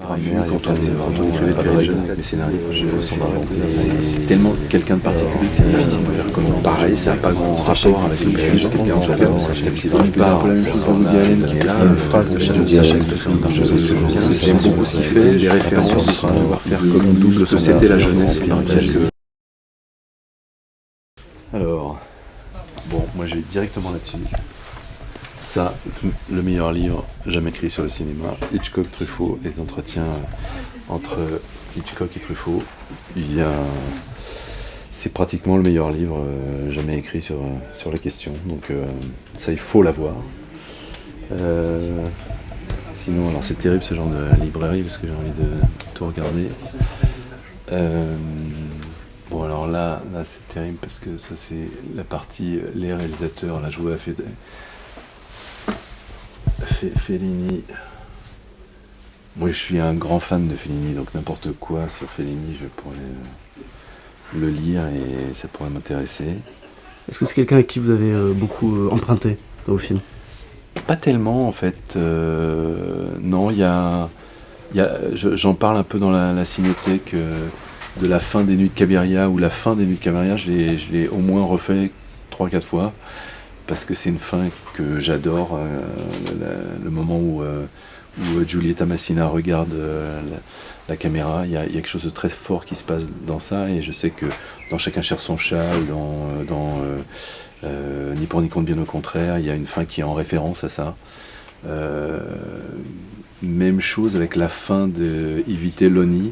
Quand on écrivait le Péril Jeune avec les scénaristes, c'est tellement quelqu'un de particulier que c'est difficile de faire comme pareil, ça n'a pas grand rapport avec le Péril Jeune, quelqu'un j'adore, je peux dire un peu la même chose pour Woody Allen qui est là, une phrase de Sacha Explosion, j'aime beaucoup ce qu'il fait, les références de pouvoir faire comme double que c'était la jeunesse. Alors, bon, moi je vais directement là-dessus. Ça, le meilleur livre jamais écrit sur le cinéma, Hitchcock, Truffaut, les entretiens entre Hitchcock et Truffaut. C'est pratiquement le meilleur livre jamais écrit sur la question, donc ça il faut l'avoir. Sinon, alors c'est terrible ce genre de librairie parce que j'ai envie de tout regarder. Bon alors là c'est terrible parce que ça c'est la partie les réalisateurs, là je vois Fellini. Moi je suis un grand fan de Fellini, donc n'importe quoi sur Fellini je pourrais le lire et ça pourrait m'intéresser. Est-ce que c'est quelqu'un avec qui vous avez beaucoup emprunté dans vos films ? Pas tellement en fait, non, j'en parle un peu dans la cinéthèque de la fin des Nuits de Cabiria, ou la fin des Nuits de Cabiria, je l'ai au moins refait 3-4 fois, parce que c'est une fin que j'adore, le moment où Giulietta Massina regarde la caméra, il y a quelque chose de très fort qui se passe dans ça, et je sais que dans Chacun cherche son chat, ou dans Ni pour ni contre, bien au contraire, il y a une fin qui est en référence à ça. Même chose avec la fin de Ivite Loni,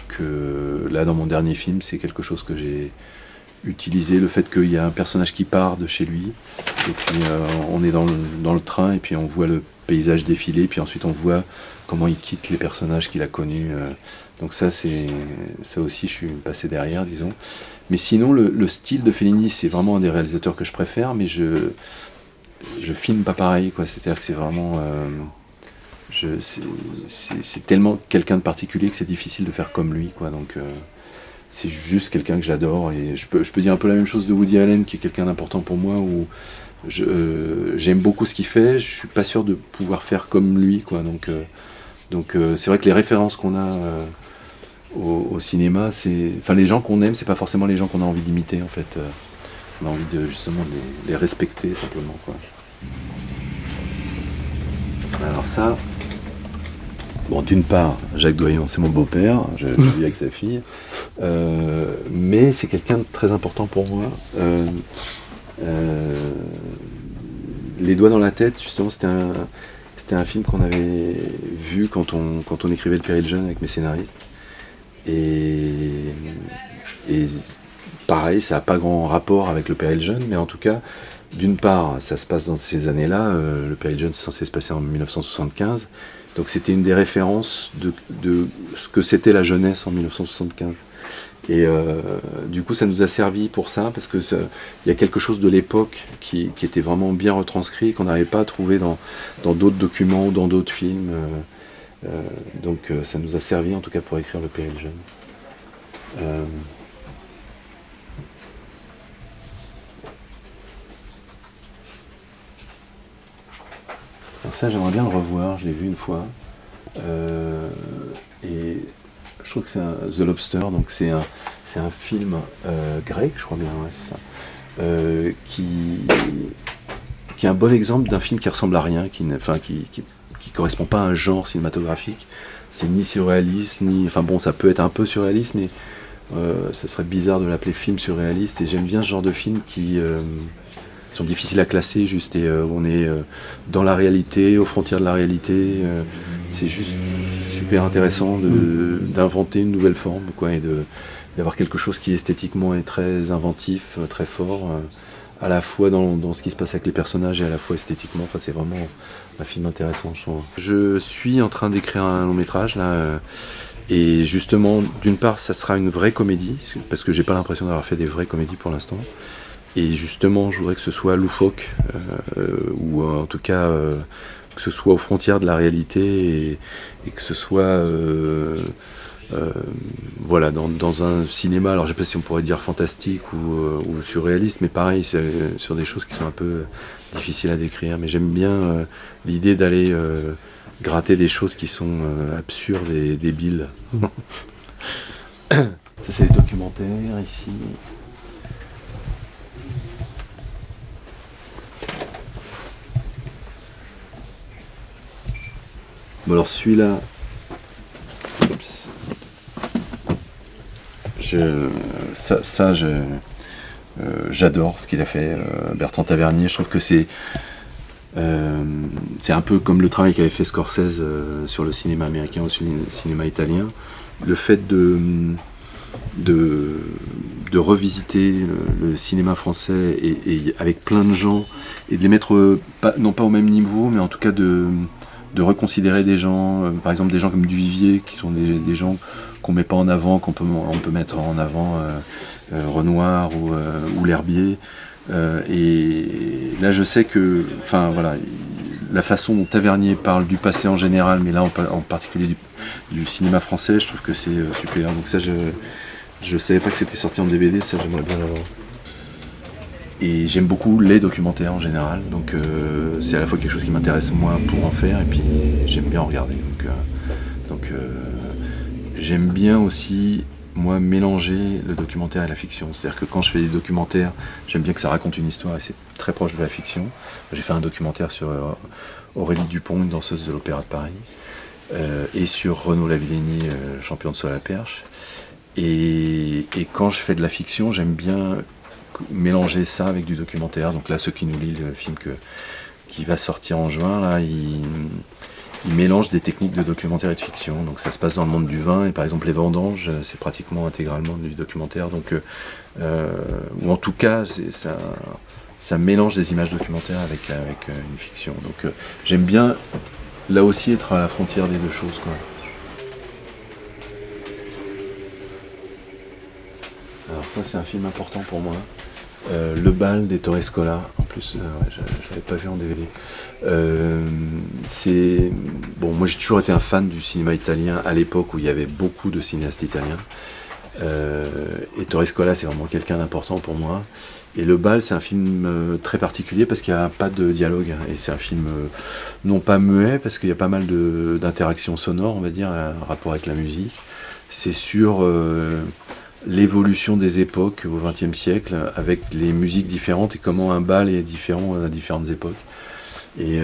que là dans mon dernier film c'est quelque chose que j'ai utilisé, le fait qu'il y a un personnage qui part de chez lui et puis on est dans le train et puis on voit le paysage défiler, puis ensuite on voit comment il quitte les personnages qu'il a connus, donc ça aussi je suis passé derrière, disons. Mais sinon le style de Fellini c'est vraiment un des réalisateurs que je préfère, mais je filme pas pareil quoi, c'est-à-dire que c'est vraiment c'est tellement quelqu'un de particulier que c'est difficile de faire comme lui, quoi. Donc c'est juste quelqu'un que j'adore, et je peux dire un peu la même chose de Woody Allen, qui est quelqu'un d'important pour moi, où j'aime beaucoup ce qu'il fait, je suis pas sûr de pouvoir faire comme lui, quoi. Donc c'est vrai que les références qu'on a au cinéma, les gens qu'on aime, c'est pas forcément les gens qu'on a envie d'imiter, en fait. On a envie de justement les respecter simplement, quoi. Alors ça, bon, d'une part, Jacques Doyon, c'est mon beau-père, je vis avec sa fille, mais c'est quelqu'un de très important pour moi. Les doigts dans la tête, justement, c'était un film qu'on avait vu quand on écrivait le Péril Jeune avec mes scénaristes. Et pareil, ça n'a pas grand rapport avec le Péril Jeune, mais en tout cas, d'une part, ça se passe dans ces années-là, le Péril Jeune c'est censé se passer en 1975, donc c'était une des références de ce que c'était la jeunesse en 1975. Et du coup, ça nous a servi pour ça, parce que il y a quelque chose de l'époque qui était vraiment bien retranscrit, qu'on n'arrivait pas à trouver dans d'autres documents ou dans d'autres films. Donc ça nous a servi en tout cas pour écrire le Péril Jeune. Alors ça, j'aimerais bien le revoir, je l'ai vu une fois. Et je trouve que c'est The Lobster, donc c'est un film grec, je crois bien, ouais, c'est ça, qui est un bon exemple d'un film qui ressemble à rien, qui correspond pas à un genre cinématographique. C'est ni surréaliste, enfin bon, ça peut être un peu surréaliste, mais ça serait bizarre de l'appeler film surréaliste. Et j'aime bien ce genre de films qui sont difficiles à classer, juste, et on est dans la réalité, aux frontières de la réalité. C'est juste super intéressant d'inventer une nouvelle forme, quoi, et d'avoir quelque chose qui esthétiquement est très inventif, très fort, à la fois dans ce qui se passe avec les personnages et à la fois esthétiquement. Enfin, c'est vraiment un film intéressant, je trouve. Je suis en train d'écrire un long métrage là, et justement, d'une part, ça sera une vraie comédie, parce que j'ai pas l'impression d'avoir fait des vraies comédies pour l'instant. Et justement, je voudrais que ce soit loufoque, ou en tout cas que ce soit aux frontières de la réalité, et que ce soit voilà, dans un cinéma, alors je sais pas si on pourrait dire fantastique ou surréaliste, mais pareil, c'est sur des choses qui sont un peu difficiles à décrire. Mais j'aime bien l'idée d'aller gratter des choses qui sont absurdes et débiles. Ça, c'est des documentaires ici. Bon, alors celui-là, oups. J'adore ce qu'il a fait, Bertrand Tavernier. Je trouve que c'est un peu comme le travail qu'avait fait Scorsese sur le cinéma américain ou sur le cinéma italien. Le fait de revisiter le cinéma français et avec plein de gens et de les mettre non pas au même niveau, mais en tout cas de reconsidérer des gens, par exemple des gens comme Duvivier, qui sont des gens qu'on met pas en avant, on peut mettre en avant Renoir ou L'Herbier. Et là je sais que, enfin voilà, la façon dont Tavernier parle du passé en général, mais là en particulier du cinéma français, je trouve que c'est super. Donc ça, je savais pas que c'était sorti en DVD, ça j'aimerais bien l'avoir. Et j'aime beaucoup les documentaires en général, donc c'est à la fois quelque chose qui m'intéresse moi pour en faire, et puis j'aime bien en regarder. Donc j'aime bien aussi, moi, mélanger le documentaire et la fiction. C'est-à-dire que quand je fais des documentaires, j'aime bien que ça raconte une histoire et c'est très proche de la fiction. J'ai fait un documentaire sur Aurélie Dupont, une danseuse de l'Opéra de Paris, et sur Renaud Lavillenie, champion de saut à la perche. Et quand je fais de la fiction, j'aime bien mélanger ça avec du documentaire. Donc là, Ceux qui nous lient, le film qui va sortir en juin, là, il mélange des techniques de documentaire et de fiction. Donc ça se passe dans le monde du vin, et par exemple les vendanges, c'est pratiquement intégralement du documentaire. Donc, ou en tout cas, ça mélange des images documentaires avec une fiction. Donc j'aime bien là aussi être à la frontière des deux choses, quoi. Alors ça, c'est un film important pour moi. Le bal d'Ettore Scola, en plus, ouais, je l'avais pas vu en DVD. Bon, moi j'ai toujours été un fan du cinéma italien à l'époque où il y avait beaucoup de cinéastes italiens. Ettore Scola, c'est vraiment quelqu'un d'important pour moi. Et Le bal, c'est un film très particulier parce qu'il n'y a pas de dialogue. Et c'est un film non pas muet, parce qu'il y a pas mal d'interactions sonores, on va dire, en rapport avec la musique. C'est sur l'évolution des époques au XXe siècle, avec les musiques différentes et comment un bal est différent à différentes époques. Et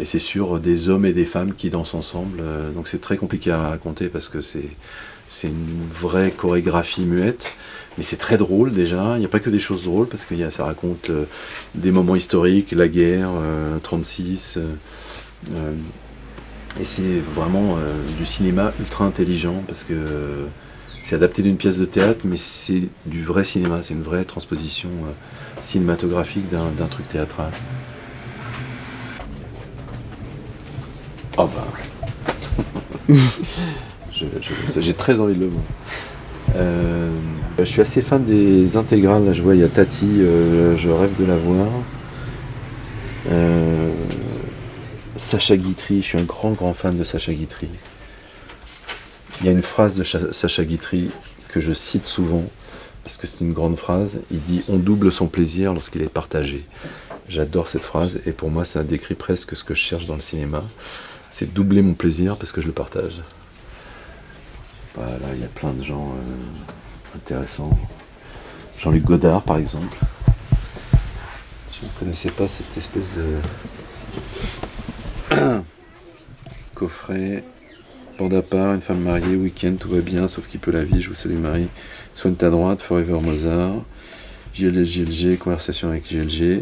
c'est sur des hommes et des femmes qui dansent ensemble. Donc c'est très compliqué à raconter parce que c'est une vraie chorégraphie muette. Mais c'est très drôle déjà. Il n'y a pas que des choses drôles parce que ça raconte des moments historiques, la guerre, 36. Et c'est vraiment du cinéma ultra intelligent parce que c'est adapté d'une pièce de théâtre, mais c'est du vrai cinéma, c'est une vraie transposition cinématographique d'un truc théâtral. Oh bah... j'ai très envie de le voir. Je suis assez fan des intégrales, là je vois il y a Tati, je rêve de la voir. Sacha Guitry, je suis un grand fan de Sacha Guitry. Il y a une phrase de Sacha Guitry que je cite souvent, parce que c'est une grande phrase. Il dit « On double son plaisir lorsqu'il est partagé ». J'adore cette phrase, et pour moi ça décrit presque ce que je cherche dans le cinéma. C'est doubler mon plaisir parce que je le partage. Voilà, il y a plein de gens intéressants. Jean-Luc Godard, par exemple. Je ne connaissais pas cette espèce de coffret... Bande à part, une femme mariée, week-end, tout va bien, sauf qu'il peut la vie, je vous salue Marie. Soigne ta droite, Forever Mozart. JLG, conversation avec JLG.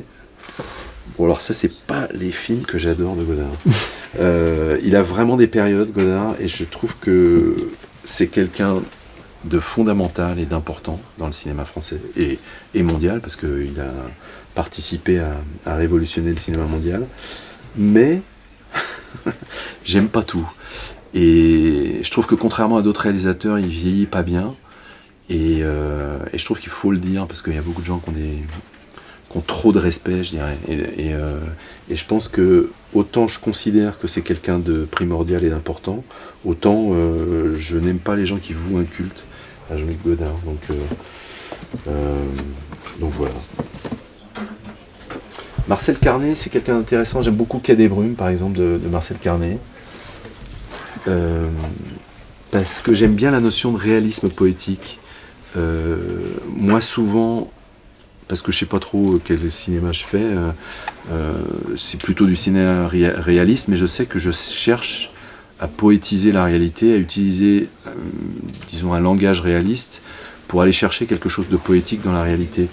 Bon, alors ça, c'est pas les films que j'adore de Godard. Il a vraiment des périodes, Godard, et je trouve que c'est quelqu'un de fondamental et d'important dans le cinéma français et mondial, parce qu'il a participé à révolutionner le cinéma mondial. Mais j'aime pas tout. Et je trouve que contrairement à d'autres réalisateurs, il vieillit pas bien. Et je trouve qu'il faut le dire, parce qu'il y a beaucoup de gens qui ont trop de respect, je dirais. Et je pense que autant je considère que c'est quelqu'un de primordial et d'important, autant je n'aime pas les gens qui vouent un culte à Jean-Luc Godard. Donc voilà. Marcel Carné, c'est quelqu'un d'intéressant. J'aime beaucoup Quai des Brumes, par exemple, de Marcel Carné. euh, parce que j'aime bien la notion de réalisme poétique. Moi, souvent, parce que je sais pas trop quel cinéma je fais, c'est plutôt du cinéma réaliste, mais je sais que je cherche à poétiser la réalité, à utiliser, disons, un langage réaliste pour aller chercher quelque chose de poétique dans la réalité,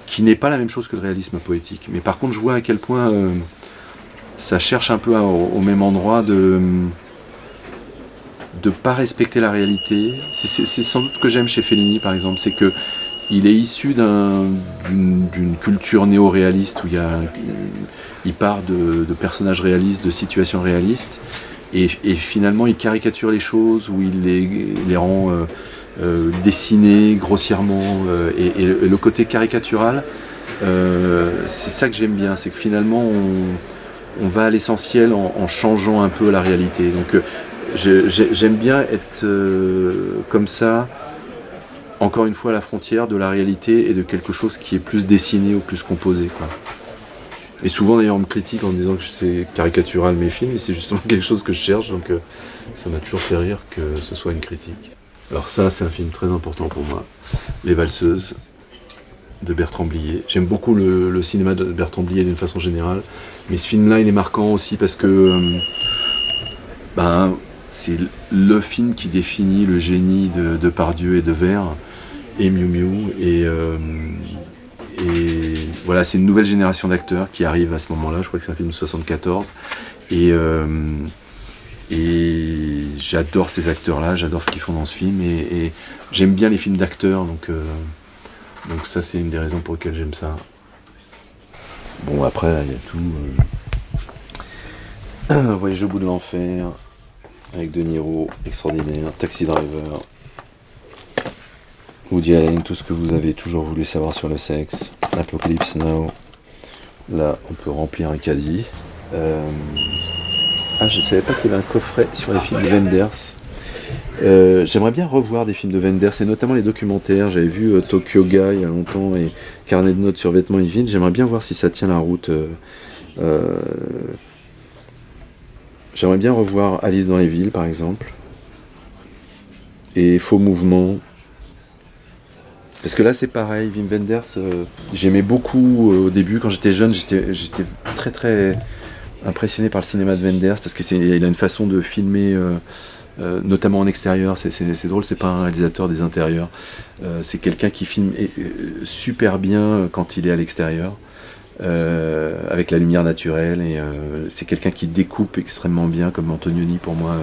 qui n'est pas la même chose que le réalisme poétique. Mais par contre, je vois à quel point ça cherche un peu au même endroit de pas respecter la réalité. C'est sans doute ce que j'aime chez Fellini, par exemple, c'est que il est issu d'une culture néo-réaliste où il part de personnages réalistes, de situations réalistes, et finalement il caricature les choses, où il les rend dessinées grossièrement, et le côté caricatural, c'est ça que j'aime bien, c'est que finalement on va à l'essentiel en changeant un peu la réalité. Donc j'aime bien être comme ça, encore une fois à la frontière de la réalité et de quelque chose qui est plus dessiné ou plus composé, quoi. Et souvent d'ailleurs on me critique en me disant que c'est caricatural mes films, et c'est justement quelque chose que je cherche, donc ça m'a toujours fait rire que ce soit une critique. Alors ça, c'est un film très important pour moi, Les Valseuses de Bertrand Blier. J'aime beaucoup le cinéma de Bertrand Blier d'une façon générale, mais ce film-là il est marquant aussi parce que c'est le film qui définit le génie de Depardieu et de Vers et Miu Miu, et voilà, c'est une nouvelle génération d'acteurs qui arrive à ce moment-là. Je crois que c'est un film de 74, et j'adore ces acteurs-là, j'adore ce qu'ils font dans ce film, et j'aime bien les films d'acteurs, donc ça c'est une des raisons pour lesquelles j'aime ça. Bon, après il y a tout. Voyage au bout de l'enfer avec De Niro, extraordinaire. Taxi Driver, Woody Allen, tout ce que vous avez toujours voulu savoir sur le sexe. Apocalypse Now, là on peut remplir un caddie. Je savais pas qu'il y avait un coffret sur les films de Wenders. J'aimerais bien revoir des films de Wenders, et notamment les documentaires. J'avais vu Tokyo Guy il y a longtemps, et Carnet de notes sur vêtements Invine. J'aimerais bien voir si ça tient la route. J'aimerais bien revoir Alice dans les villes, par exemple, et Faux Mouvement. Parce que là, c'est pareil, Wim Wenders, j'aimais beaucoup au début. Quand j'étais jeune, j'étais très très impressionné par le cinéma de Wenders, parce qu'il a une façon de filmer, notamment en extérieur. C'est drôle, c'est pas un réalisateur des intérieurs. C'est quelqu'un qui filme super bien quand il est à l'extérieur. Avec la lumière naturelle, et c'est quelqu'un qui découpe extrêmement bien, comme Antonioni pour moi,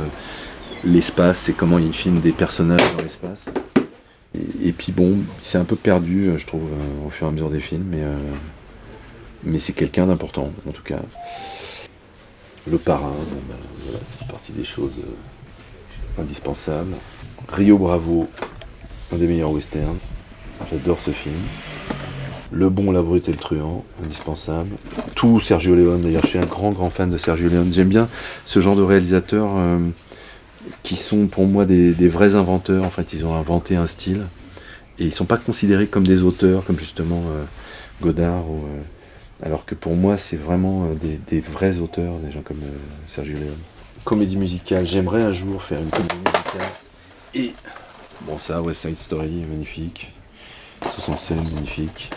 l'espace et comment il filme des personnages dans l'espace. Et puis bon, c'est un peu perdu, je trouve, au fur et à mesure des films, mais c'est quelqu'un d'important en tout cas. Le Parrain, voilà, ça fait partie des choses indispensables. Rio Bravo, un des meilleurs westerns, j'adore ce film. Le Bon, la Brute et le Truand, indispensable. Tout Sergio Leone, d'ailleurs, je suis un grand fan de Sergio Leone. J'aime bien ce genre de réalisateurs qui sont pour moi des vrais inventeurs. En fait, ils ont inventé un style, et ils ne sont pas considérés comme des auteurs, comme justement Godard, alors que pour moi, c'est vraiment des vrais auteurs, des gens comme Sergio Leone. Comédie musicale, j'aimerais un jour faire une comédie musicale. Et bon, ça, West Side Story, magnifique. Tous en scène, magnifique.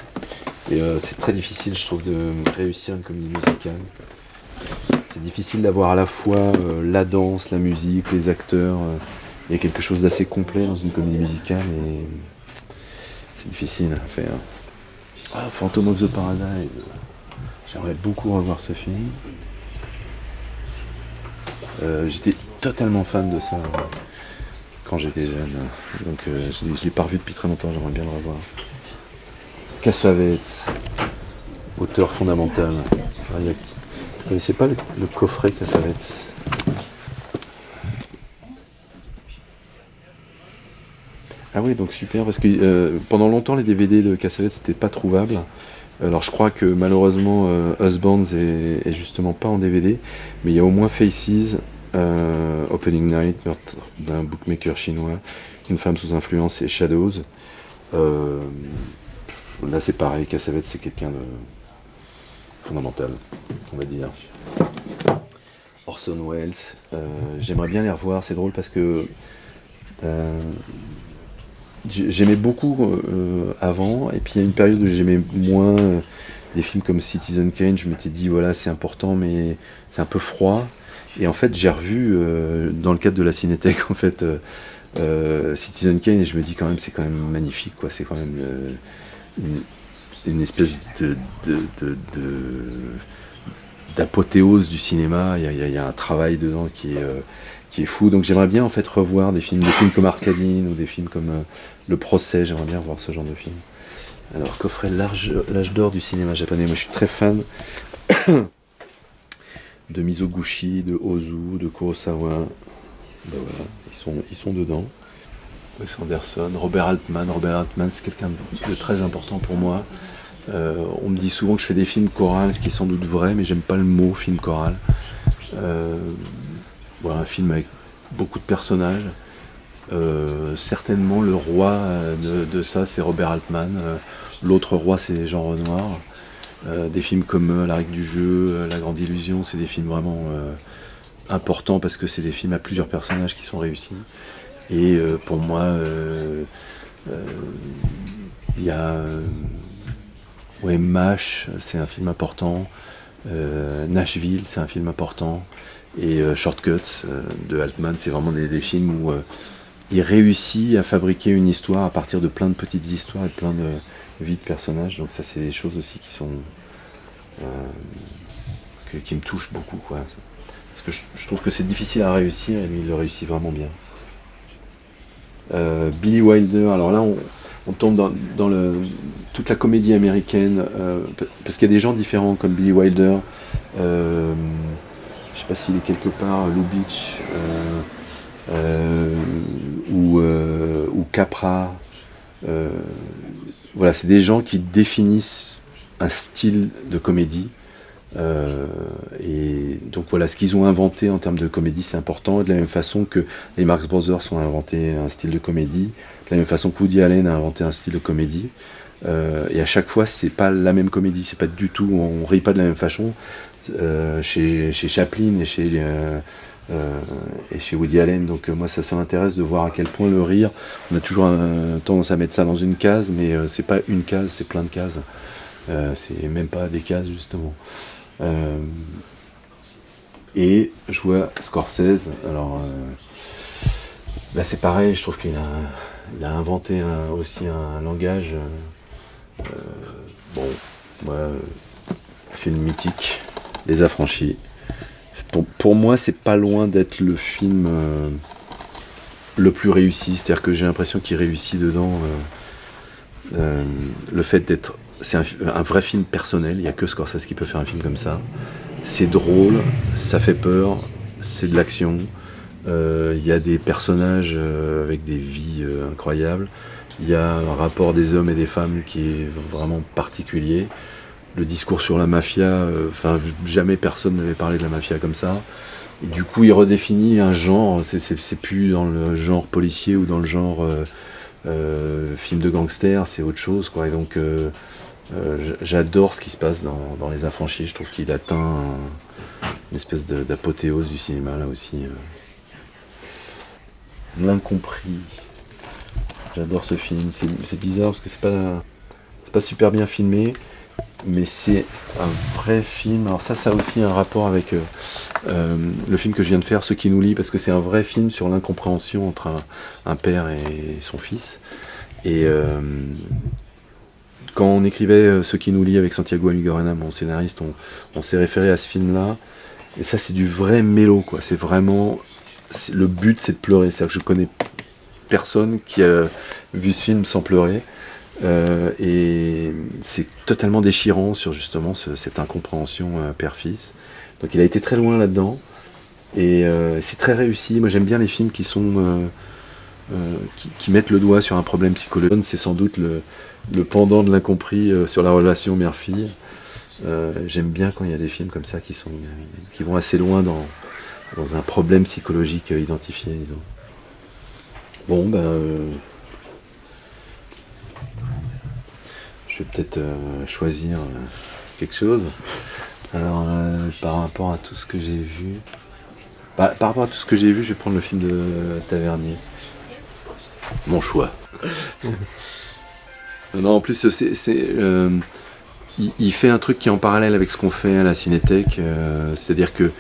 Et c'est très difficile, je trouve, de réussir une comédie musicale. C'est difficile d'avoir à la fois la danse, la musique, les acteurs. Il y a quelque chose d'assez complet dans une comédie musicale, et c'est difficile à faire. Phantom of the Paradise. J'aimerais beaucoup revoir ce film. J'étais totalement fan de ça quand j'étais jeune. Donc je ne l'ai pas revu depuis très longtemps, j'aimerais bien le revoir. Cassavetes, auteur fondamental. Vous ne connaissez pas le coffret Cassavetes? Ah oui, donc super, parce que pendant longtemps les DVD de Cassavetes n'étaient pas trouvables. Alors je crois que malheureusement Husbands est justement pas en DVD, mais il y a au moins Faces, Opening Night, meurtre d'un bookmaker chinois, Une femme sous influence et Shadows. Là c'est pareil, Cassavetes c'est quelqu'un de fondamental, on va dire. Orson Welles. J'aimerais bien les revoir, c'est drôle parce que j'aimais beaucoup avant, et puis il y a une période où j'aimais moins des films comme Citizen Kane. Je m'étais dit voilà, c'est important mais c'est un peu froid. Et en fait j'ai revu dans le cadre de la Cinétech en fait Citizen Kane, et je me dis quand même c'est quand même magnifique quoi. C'est quand même une espèce d'apothéose du cinéma. Il y a un travail dedans qui est fou. Donc j'aimerais bien en fait revoir des films comme Arcadine ou des films comme Le Procès. J'aimerais bien voir ce genre de film. Alors qu'offrait l'âge d'or du cinéma japonais. Moi je suis très fan de Mizoguchi, de Ozu, de Kurosawa. Ben voilà, ils sont dedans. Wes Anderson, Robert Altman. Robert Altman, c'est quelqu'un de très important pour moi. On me dit souvent que je fais des films chorales, ce qui est sans doute vrai, mais j'aime pas le mot film choral. Voilà, un film avec beaucoup de personnages. Certainement le roi de ça, c'est Robert Altman. L'autre roi, c'est Jean Renoir. Des films comme La règle du jeu, La grande illusion, c'est des films vraiment importants parce que c'est des films à plusieurs personnages qui sont réussis. Et pour moi, il y a MASH, c'est un film important. Nashville, c'est un film important. Et Shortcuts de Altman, c'est vraiment des films où il réussit à fabriquer une histoire à partir de plein de petites histoires et plein de vies de personnages. Donc ça, c'est des choses aussi qui sont qui me touchent beaucoup, quoi. Parce que je trouve que c'est difficile à réussir, et lui, il le réussit vraiment bien. Billy Wilder, alors là, on tombe dans toute la comédie américaine, parce qu'il y a des gens différents comme Billy Wilder. Je sais pas s'il est quelque part, Lubitsch, ou Capra. Voilà, c'est des gens qui définissent un style de comédie. Et donc voilà, ce qu'ils ont inventé en termes de comédie, c'est important. De la même façon que les Marx Brothers ont inventé un style de comédie, de la même façon que Woody Allen a inventé un style de comédie. Et à chaque fois, c'est pas la même comédie, c'est pas du tout, on rit pas de la même façon. Chez Chaplin et chez Woody Allen. Donc moi, ça m'intéresse de voir à quel point le rire, on a toujours tendance à mettre ça dans une case, mais c'est pas une case, c'est plein de cases. C'est même pas des cases, justement. Et je vois Scorsese. Alors là, c'est pareil, je trouve qu'il a inventé aussi un langage. Film mythique, Les Affranchis. Pour moi, c'est pas loin d'être le film le plus réussi. C'est-à-dire que j'ai l'impression qu'il réussit dedans le fait d'être. C'est un vrai film personnel. Il n'y a que Scorsese qui peut faire un film comme ça. C'est drôle, ça fait peur, c'est de l'action. Il y a des personnages avec des vies incroyables. Il y a un rapport des hommes et des femmes qui est vraiment particulier. Le discours sur la mafia, jamais personne n'avait parlé de la mafia comme ça. Et du coup, il redéfinit un genre. C'est plus dans le genre policier ou dans le genre film de gangster, c'est autre chose, quoi. Et donc, j'adore ce qui se passe dans Les Affranchis. Je trouve qu'il atteint une espèce d'apothéose du cinéma, là aussi. L'Incompris. J'adore ce film. C'est bizarre parce que c'est pas super bien filmé, mais c'est un vrai film. Alors ça a aussi un rapport avec le film que je viens de faire, Ce qui nous lie, parce que c'est un vrai film sur l'incompréhension entre un père et son fils. Et quand on écrivait Ce qui nous lie avec Santiago Amigorena, mon scénariste, on s'est référé à ce film-là. Et ça, c'est du vrai mélo, quoi. C'est vraiment... Le but, c'est de pleurer. C'est-à-dire que je connais personne qui a vu ce film sans pleurer. Et c'est totalement déchirant sur justement cette incompréhension père-fils. Donc il a été très loin là-dedans. Et c'est très réussi. Moi, j'aime bien les films qui sont... qui mettent le doigt sur un problème psychologique. C'est sans doute le pendant de l'incompris sur la relation mère-fille. J'aime bien quand il y a des films comme ça qui vont assez loin dans un problème psychologique identifié, disons. Bon, je vais peut-être choisir quelque chose. Alors, par rapport à tout ce que j'ai vu, Bah, par rapport à tout ce que j'ai vu, je vais prendre le film de Tavernier. Mon choix. Non, en plus, il fait un truc qui est en parallèle avec ce qu'on fait à la Cinétech. C'est-à-dire que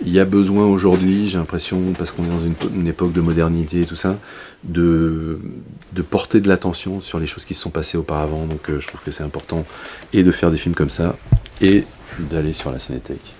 il y a besoin aujourd'hui, j'ai l'impression, parce qu'on est dans une époque de modernité et tout ça, de porter de l'attention sur les choses qui se sont passées auparavant. Donc je trouve que c'est important et de faire des films comme ça et d'aller sur la Cinétech.